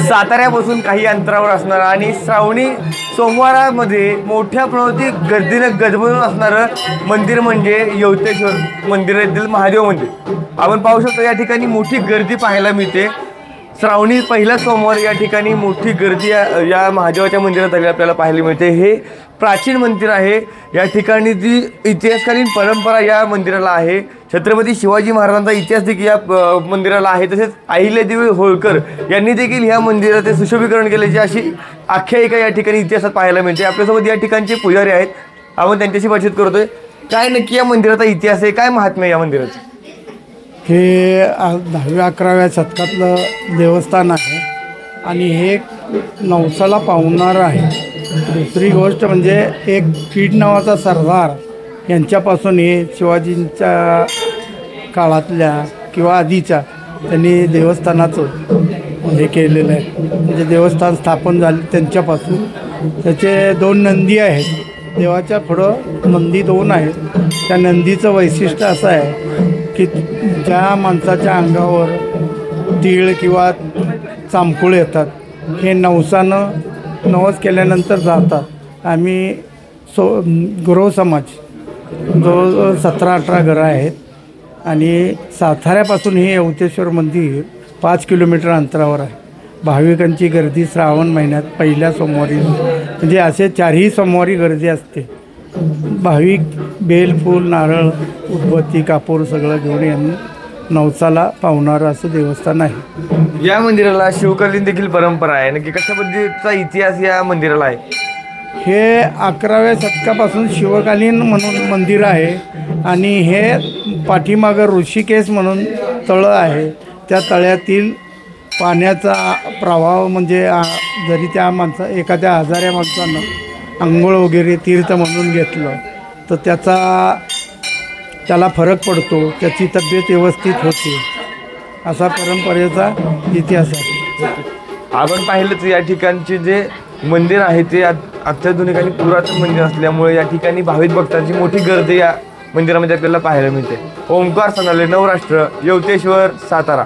साताऱ्यापासून काही अंतरावर असणारं आणि श्रावणी सोमवारामध्ये मोठ्या प्रमाणात गर्दीनं गजबजून असणारं मंदिर म्हणजे यवतेश्वर मंदिर येथील महादेव मंदिर। आपण पाहू शकतो या ठिकाणी मोठी गर्दी पाहायला मिळते। श्रावणी पहिला सोमवार या ठिकाणी मोठी गर्दी या महादेवाच्या मंदिरात आपल्याला पाहायला मिळते। हे प्राचीन मंदिर आहे। या ठिकाणी जी इतिहासकालीन परंपरा या मंदिराला आहे। छत्रपती शिवाजी महाराजांचा इतिहास देखील या मंदिराला आहे। तसेच अहिल्यादेवी होळकर यांनी देखील या मंदिराचे सुशोभीकरण केल्याची अशी आख्यायिका या ठिकाणी इतिहासात पाहायला मिळते। आपल्यासोबत या ठिकाणचे पुजारी आहेत, आपण त्यांच्याशी बातचीत करतोय। काय नक्की या मंदिराचा इतिहास आहे, काय महात्म्य या मंदिराचं? हे 10व्या-11व्या शतकातलं देवस्थान आहे आणि हे नवसाला पावणारं आहे। दुसरी गोष्ट म्हणजे एक कीड नावाचा सरदार यांच्यापासून हे शिवाजींच्या काळातल्या किंवा आधीच्या त्यांनी देवस्थानाचं हे केलेलं आहे। म्हणजे देवस्थान स्थापन झाले त्यांच्यापासून। त्याचे 2 नंदी आहेत, देवाच्या पुढं नंदी 2 आहेत। त्या नंदीचं वैशिष्ट्य असं आहे की ज्या माणसाच्या अंगावर तीळ किंवा चांबकुळ येतात हे नवसानं नवस केल्यानंतर जातात। आम्ही गुरव समाज जवळ 17-18 घरं आहेत आणि साताऱ्यापासून हे यवतेश्वर मंदिर 5 किलोमीटर अंतरावर आहे। भाविकांची गर्दी श्रावण महिन्यात पहिल्या सोमवारी म्हणजे असे 4ही सोमवारी गर्दी असते। भाविक बेल, फूल, नारळ, उदबत्ती, कापूर सगळं घेऊन यांनी नवसाला पावणारं असं देवस्थान आहे। या मंदिराला शिवकालीन देखील परंपरा आहे, नक्की कशा पद्धतीचा इतिहास या मंदिराला आहे? हे 11व्या शतकापासून शिवकालीन म्हणून मंदिर आहे आणि हे पाठीमागं ऋषिकेश म्हणून तळं आहे। त्या तळ्यातील पाण्याचा प्रवाह म्हणजे जरी त्या एखाद्या आजाऱ्या माणसानं आंघोळ वगैरे तीर्थ म्हणून घेतलं तर त्याला फरक पडतो, त्याची तब्येत व्यवस्थित होते, असा परंपरेचा इतिहास आहे। आपण पाहिलंच या ठिकाणचे जे मंदिर आहे ते अत्याधुनिक आणि पुरातन मंदिर असल्यामुळे या ठिकाणी भाविक भक्तांची मोठी गर्दी या मंदिरामध्ये आपल्याला पाहायला मिळते। ओंकार सनाले, नवराष्ट्र, यवतेश्वर, सातारा।